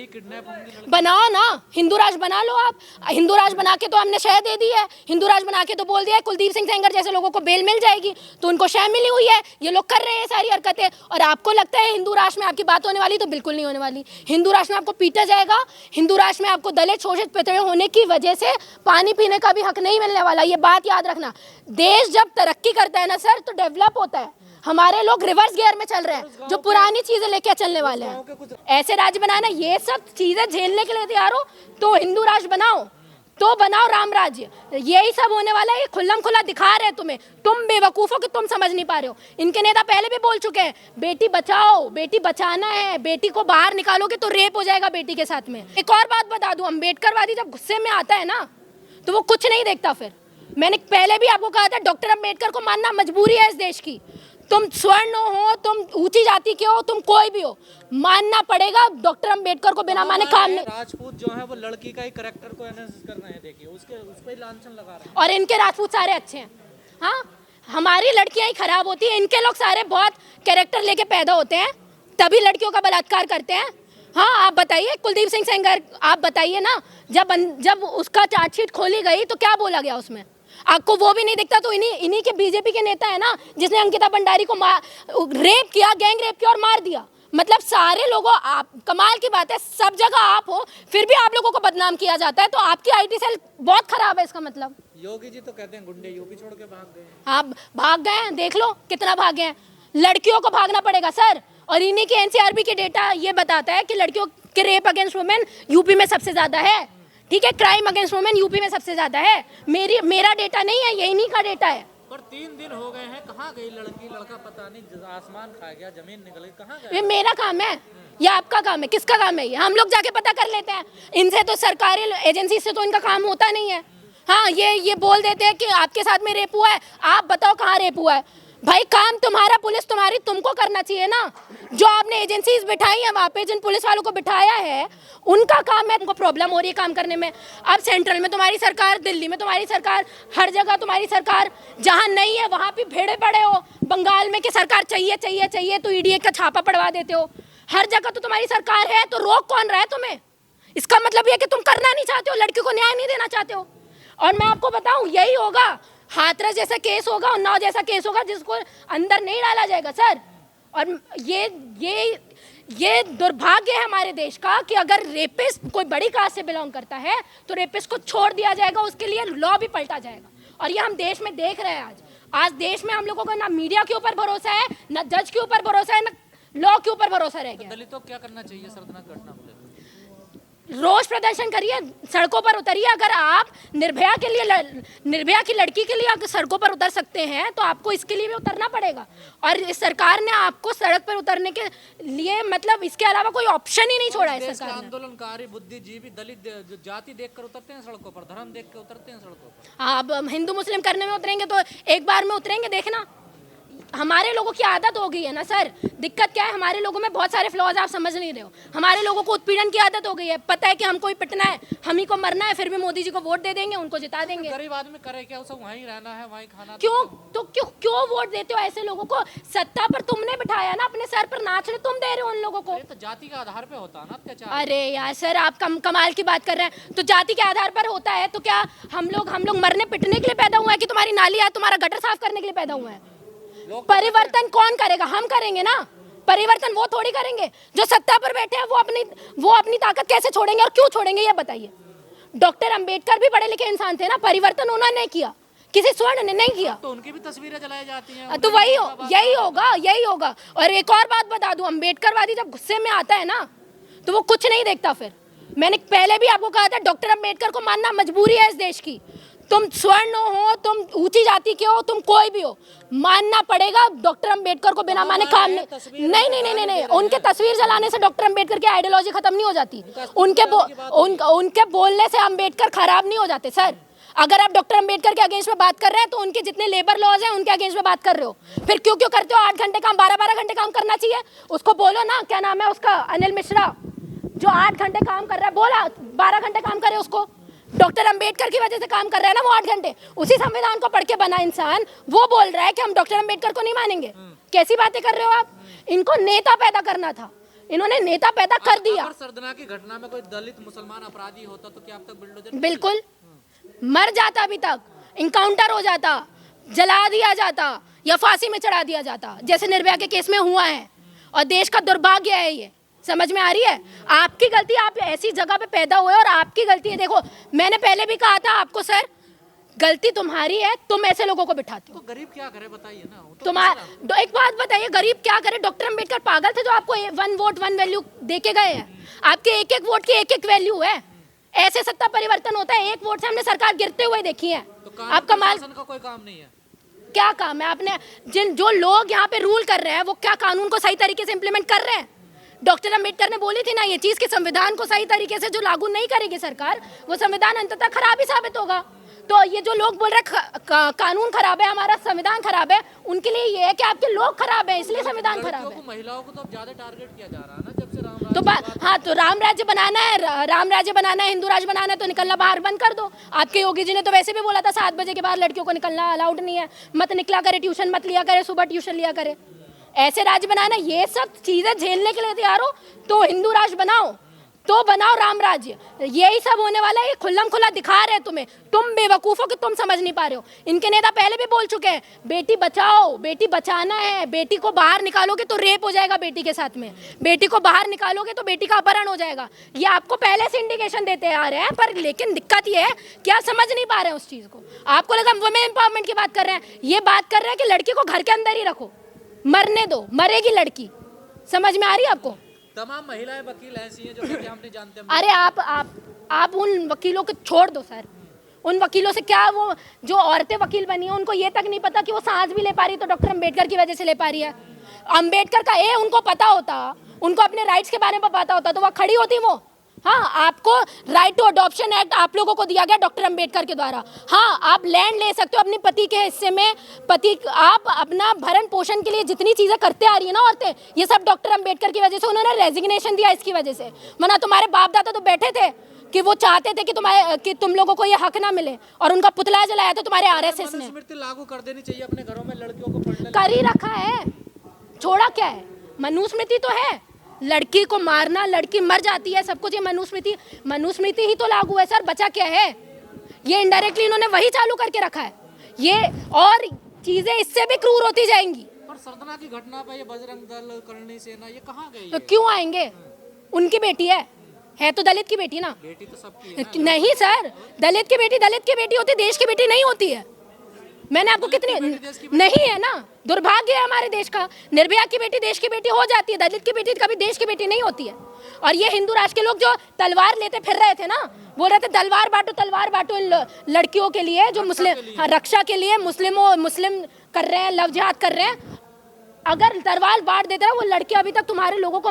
Kidnap होंगी? बनाओ ना, हिंदू राष्ट्र बना लो आप। हिंदू राष्ट्र बना के तो हमने शह दे दी है, हिंदू राष्ट्र बना के तो बोल दिया है कुलदीप सिंह सेंगर जैसे लोगों को बेल मिल जाएगी, तो उनको शह मिली हुई है। ये लोग कर रहे हैं सारी हरकतें, और आपको लगता है हिंदू राष्ट्र में आपकी बात होने वाली? तो बिल्कुल नहीं होने वाली। हिंदू राष्ट्र में आपको पीटा जाएगा, हिंदू राष्ट्र में आपको दलित शोषित पिछड़े होने की वजह से पानी पीने का भी हक नहीं मिलने वाला। ये बात याद रखना। देश जब तरक्की करता है ना सर, तो डेवलप होता है। हमारे लोग रिवर्स गियर में चल रहे हैं, जो पुरानी चीजें लेके चलने वाले हैं। ऐसे राज्य बनाना, ये सब चीजें झेलने के लिए तैयार हो तो हिंदू राष्ट्र बनाओ, तो बनाओ राम राज्य। यही सब होने वाला है। ये खुल्लम खुला दिखा रहे हैं तुम्हें, तुम बेवकूफों कि तुम समझ नहीं पा रहे हो। इनके नेता पहले भी बोल चुके हैं, बेटी बचाओ, बेटी बचाना है, बेटी को बाहर निकालोगे तो रेप हो जाएगा बेटी के साथ में। एक और बात बता दूं, अम्बेडकरवादी जब गुस्से में आता है ना, तो वो कुछ नहीं देखता। फिर मैंने पहले भी आपको कहा था, डॉक्टर अम्बेडकर को मानना मजबूरी है इस देश की। तुम स्वर्ण हो, तुम ऊंची जाति के हो, तुम कोई भी हो, मानना पड़ेगा डॉक्टर अम्बेडकर को। बिना माने काम नहीं। राजपूत जो है वो लड़की का ही कैरेक्टर को एनालिसिस कर रहे हैं, देखिए उस पे ही लांछन लगा रहे हैं। और इनके राजपूत सारे अच्छे हैं। हाँ, हमारी लड़कियां ही खराब होती हैं, इनके लोग सारे बहुत कैरेक्टर लेके पैदा होते हैं, तभी लड़कियों का बलात्कार करते हैं। हाँ, आप बताइए, कुलदीप सिंह सेंगर, आप बताइए ना, जब उसका चार्जशीट खोली गई तो क्या बोला गया उसमें? आपको वो भी नहीं दिखता? तो इन्हीं के बीजेपी के नेता है ना, जिसने अंकिता भंडारी को रेप किया, गैंग रेप किया और मार दिया। मतलब सारे लोगों, आप, कमाल की बात है, सब जगह आप हो, फिर भी आप लोगों को बदनाम किया जाता है। तो आपकी आईटी सेल बहुत खराब है, इसका मतलब। योगी जी तो कहते हैं गुंडे यूपी छोड़ के भाग गए। आप भाग गए हैं, देख लो कितना भाग गए हैं। लड़कियों को भागना पड़ेगा सर, और इन्हीं के एनसीआरबी के डेटा ये बताता है कि लड़कियों के रेप अगेंस्ट वुमेन यूपी में सबसे ज्यादा है। ठीक है, क्राइम अगेंस्ट वुमेन यूपी में सबसे ज्यादा है। मेरा डेटा नहीं है, ये इन्हीं का डेटा है। पर 3 दिन हो गए हैं, कहाँ गई लड़की लड़का पता नहीं, आसमान खा गया, जमीन निकल गई, कहाँ गया? ये मेरा काम है या आपका काम है? किसका काम है ये? हम लोग जाके पता कर लेते हैं। इनसे तो, सरकारी एजेंसी से तो इनका काम होता नहीं है। हाँ, ये बोल देते हैं कि आपके साथ में रेप हुआ है, आप बताओ कहाँ रेप हुआ है। भाई, काम तुम्हारा, पुलिस तुम्हारी, तुमको करना चाहिए ना। जो आपने एजेंसीज बिठाई है वहाँ पे, जिन पुलिस वालों को बिठाया है, उनका काम है। तुमको प्रॉब्लम हो रही है काम करने में। अब सेंट्रल में तुम्हारी सरकार, दिल्ली में तुम्हारी सरकार, हर जगह तुम्हारी सरकार। जहाँ नहीं है वहाँ भी भेड़े पड़े हो। बंगाल में कि सरकार चाहिए चाहिए चाहिए, तो ईडीए का छापा पड़वा देते हो। हर जगह तो तुम्हारी सरकार है, तो रोक कौन रहा है तुम्हें? इसका मतलब ये कि तुम करना नहीं चाहते हो, लड़की को न्याय नहीं देना चाहते हो। और मैं आपको बताऊं, यही होगा, हाथरस जैसा केस होगा, उन्नाव जैसा केस होगा, जिसको अंदर नहीं डाला जाएगा सर। और ये दुर्भाग्य है हमारे देश का कि अगर रेपिस्ट कोई बड़ी कास्ट से बिलोंग करता है तो रेपिस्ट को छोड़ दिया जाएगा, उसके लिए लॉ भी पलटा जाएगा। और ये हम देश में देख रहे हैं। आज देश में हम लोगों को ना मीडिया के ऊपर भरोसा है, ना जज के ऊपर भरोसा है, ना लॉ के ऊपर भरोसा रह गया। दलितों को क्या करना चाहिए शर्मनाक घटना को लेकर? रोज प्रदर्शन करिए, सड़कों पर उतरिए। अगर आप निर्भया की लड़की के लिए अगर सड़कों पर उतर सकते हैं, तो आपको इसके लिए भी उतरना पड़ेगा। और इस सरकार ने आपको सड़क पर उतरने के लिए, मतलब इसके अलावा कोई ऑप्शन ही नहीं छोड़ा है सरकार ने। आंदोलनकारी बुद्धिजीवी दलित जाति देखकर उतरते हैं सड़कों पर, धर्म देख के उतरते हैं सड़कों पर। हाँ, अब हिंदू मुस्लिम करने में उतरेंगे तो एक बार में उतरेंगे, देखना। हमारे लोगों की आदत हो गई है ना सर। दिक्कत क्या है, हमारे लोगों में बहुत सारे फ्लॉज आप समझ नहीं रहे हो। हमारे लोगों को उत्पीड़न की आदत हो गई है। पता है कि हमको ही पिटना है, हम ही को मरना है, फिर भी मोदी जी को वोट दे देंगे, उनको जिता देंगे। गरीब आदमी करे क्या, उसे वहीं रहना है, वहीं खाना। क्यों वोट देते हो ऐसे लोगों को? सत्ता पर तुमने बिठाया ना, अपने सर पर नाचने तुम दे रहे हो उन लोगों को। तो जाति के आधार पे होता है ना अत्याचार। अरे यार सर, आप कमाल की बात कर रहे हैं। तो जाति के आधार पर होता है तो क्या हम लोग मरने पिटने के लिए पैदा हुए हैं कि तुम्हारी नाली या तुम्हारा गटर साफ करने के लिए पैदा हुए हैं? परिवर्तन कौन करेगा? हम करेंगे ना। परिवर्तन वो थोड़ी करेंगे जो सत्ता पर बैठे हैं। वो अपनी ताकत कैसे छोड़ेंगे और क्यों छोड़ेंगे, ये बताइए। डॉक्टर अंबेडकर भी पढ़े लिखे इंसान थे ना, परिवर्तन उन्होंने किया, किसी स्वर्ण ने नहीं किया। तो उनकी भी तस्वीरें जलाई जाती हैं। तो यही होगा। और एक और बात बता दूं, अंबेडकरवादी जब गुस्से में आता है ना, तो वो कुछ नहीं देखता। फिर मैंने पहले भी आपको कहा था, डॉक्टर अंबेडकर को मानना मजबूरी है इस देश की। तुम स्वर्ण हो, तुम ऊंची जाति के हो, तुम कोई भी हो, मानना पड़ेगा डॉक्टर अंबेडकर को। बिना माने काम नहीं। उनके तस्वीर जलाने से डॉक्टर अंबेडकर की आइडियोलॉजी खत्म नहीं हो जाती। उनके बोलने से अंबेडकर खराब नहीं हो जाते सर। अगर आप डॉक्टर अंबेडकर के अगेंस्ट में बात कर रहे हैं, तो उनके जितने लेबर लॉज हैं उनके अगेंस्ट में बात कर रहे हो। फिर क्यों करते हो 8 घंटे काम, 12 घंटे काम करना चाहिए। उसको बोलो ना, क्या नाम है उसका, अनिल मिश्रा, जो 8 घंटे काम कर रहा है, बोला 12 घंटे काम करे उसको। डॉक्टर अंबेडकर की वजह से काम कर रहा है ना वो 8 घंटे। उसी संविधान को पढ़ के बना इंसान वो बोल रहा है कि हम डॉक्टर अंबेडकर को नहीं मानेंगे। कैसी बातें कर रहे हो आप? इनको नेता पैदा करना था, इन्होंने नेता पैदा कर दिया। अगर सरदना की घटना में कोई दलित मुसलमान अपराधी होता तो क्या अब तक बुलडोजर बिल्कुल मर जाता, अभी तक इनकाउंटर हो जाता, जला दिया जाता या फांसी में चढ़ा दिया जाता, जैसे निर्भया के केस में हुआ है। और देश का दुर्भाग्य है ये, समझ में आ रही है? आपकी गलती, आप ऐसी जगह पे पैदा हुए और आपकी गलती है। देखो मैंने पहले भी कहा था आपको, सर गलती तुम्हारी है, तुम ऐसे लोगों को बिठाते हो। तो गरीब क्या करे बताइए ना, वो तो तुम्हारा एक बात बताइए, गरीब क्या करे? डॉक्टर अंबेडकर पागल थे जो आपको 1 वोट 1 वैल्यू दे के गए हैं? आपके एक एक वोट की एक एक वैल्यू है। ऐसे सत्ता परिवर्तन होता है, 1 वोट से हमने सरकार गिरते हुए देखी है। तो आप कमाल, का कोई काम नहीं है। क्या काम है? आपने जो लोग यहाँ पे रूल कर रहे हैं वो क्या कानून को सही तरीके से इम्प्लीमेंट कर रहे हैं? डॉक्टर अंबेडकर ने बोली थी ना ये चीज कि संविधान को सही तरीके से जो लागू नहीं करेगी सरकार, वो संविधान अंततः खराब ही साबित होगा। तो ये जो लोग बोल रहे कानून खराब है, हमारा संविधान खराब है, उनके लिए ये है कि आपके लोग खराब है, इसलिए संविधान खराब है। महिलाओं को तो अब ज्यादा टारगेट किया जा रहा है ना, जब से राम तो हाँ, तो राम राज्य बनाना है, राम राज्य बनाना है, हिंदू राज बनाना है, तो निकलना बाहर बंद कर दो। आपके योगी जी ने तो वैसे भी बोला था 7 बजे के बाद लड़कियों को निकलना अलाउड नहीं है, मत निकला करे, ट्यूशन मत लिया करे, सुबह ट्यूशन लिया करे। ऐसे राज्य बनाना, ये सब चीजें झेलने के लिए तैयार हो तो हिंदू राष्ट्र बनाओ, तो बनाओ राम राज्य। यही सब होने वाला है, ये खुल्लम खुला दिखा रहे हैं तुम्हें। तुम बेवकूफो कि तुम समझ नहीं पा रहे हो। इनके नेता पहले भी बोल चुके हैं, बेटी बचाओ, बेटी बचाना है, बेटी को बाहर निकालोगे तो रेप हो जाएगा बेटी के साथ में, बेटी को बाहर निकालोगे तो बेटी का अपहरण हो जाएगा। ये आपको पहले से इंडिकेशन देते आ रहे हैं, पर लेकिन दिक्कत ये है कि आप समझ नहीं पा रहे हैं उस चीज को। आपको लगा वुमेन एम्पावरमेंट की बात कर रहे हैं, ये बात कर रहे हैं कि लड़की को घर के अंदर ही रखो, मरने दो, मरेगी लड़की। समझ में आ रही है आपको? तमाम महिलाएं वकील ऐसी हैं जो कि हम नहीं जानते। अरे आप उन वकीलों को छोड़ दो सर। उन वकीलों से क्या, वो जो औरतें वकील बनी हैं उनको ये तक नहीं पता कि वो सांस भी ले पा रही तो डॉक्टर अंबेडकर की वजह से ले पा रही है। अंबेडकर का उनको पता होता, उनको अपने राइट्स के बारे में पता होता तो वह खड़ी होती वो। हाँ, आपको राइट टू अडॉप्शन एक्ट आप लोगों को दिया गया डॉक्टर अंबेडकर के द्वारा। हाँ, आप लैंड ले सकते हो अपने पति के हिस्से में, पति आप अपना भरण पोषण के लिए जितनी चीजें करते आ रही है ना औरतें, ये सब डॉक्टर अंबेडकर की वजह से। उन्होंने रेजिग्नेशन दिया इसकी वजह से, वरना तुम्हारे बाप दादा तो बैठे थे कि वो चाहते थे कि तुम लोगों को ये हक ना मिले, और उनका पुतला जलाया था तुम्हारे आरएसएस ने। मनुस्मृति लागू कर देनी चाहिए अपने घरों में, लड़कियों को पढ़ने कर ही रखा है, छोड़ा क्या है? मनुस्मृति तो है, लड़की को मारना, लड़की मर जाती है, सब कुछ ये मनुस्मृति ही तो लागू है सर। बचा क्या है? ये इनडायरेक्टली इन्होंने वही चालू करके रखा है ये, और चीजें इससे भी क्रूर होती जाएंगी। और सरदना की घटना पे ये बजरंग दल, करणी सेना, ये कहाँ गई? तो क्यों आएंगे? उनकी बेटी है तो दलित की बेटी ना। बेटी तो सबकी है ना। नहीं सर, दलित की बेटी होती, देश की बेटी नहीं होती है। मैंने आपको कितनी नहीं है ना, दुर्भाग्य है हमारे देश का। निर्भया की बेटी देश की बेटी हो जाती है, दलित की बेटी कभी देश की बेटी नहीं होती है। और ये हिंदू राष्ट्र के लोग जो तलवार लेते फिर रहे थे ना, बोल रहे थे तलवार बांटो इन लड़कियों के लिए जो मुस्लिम, रक्षा के लिए मुस्लिम कर रहे हैं, लव जिहाद कर रहे हैं। अगर तलवार बांट देते ना, वो लड़के अभी तक तुम्हारे लोगों को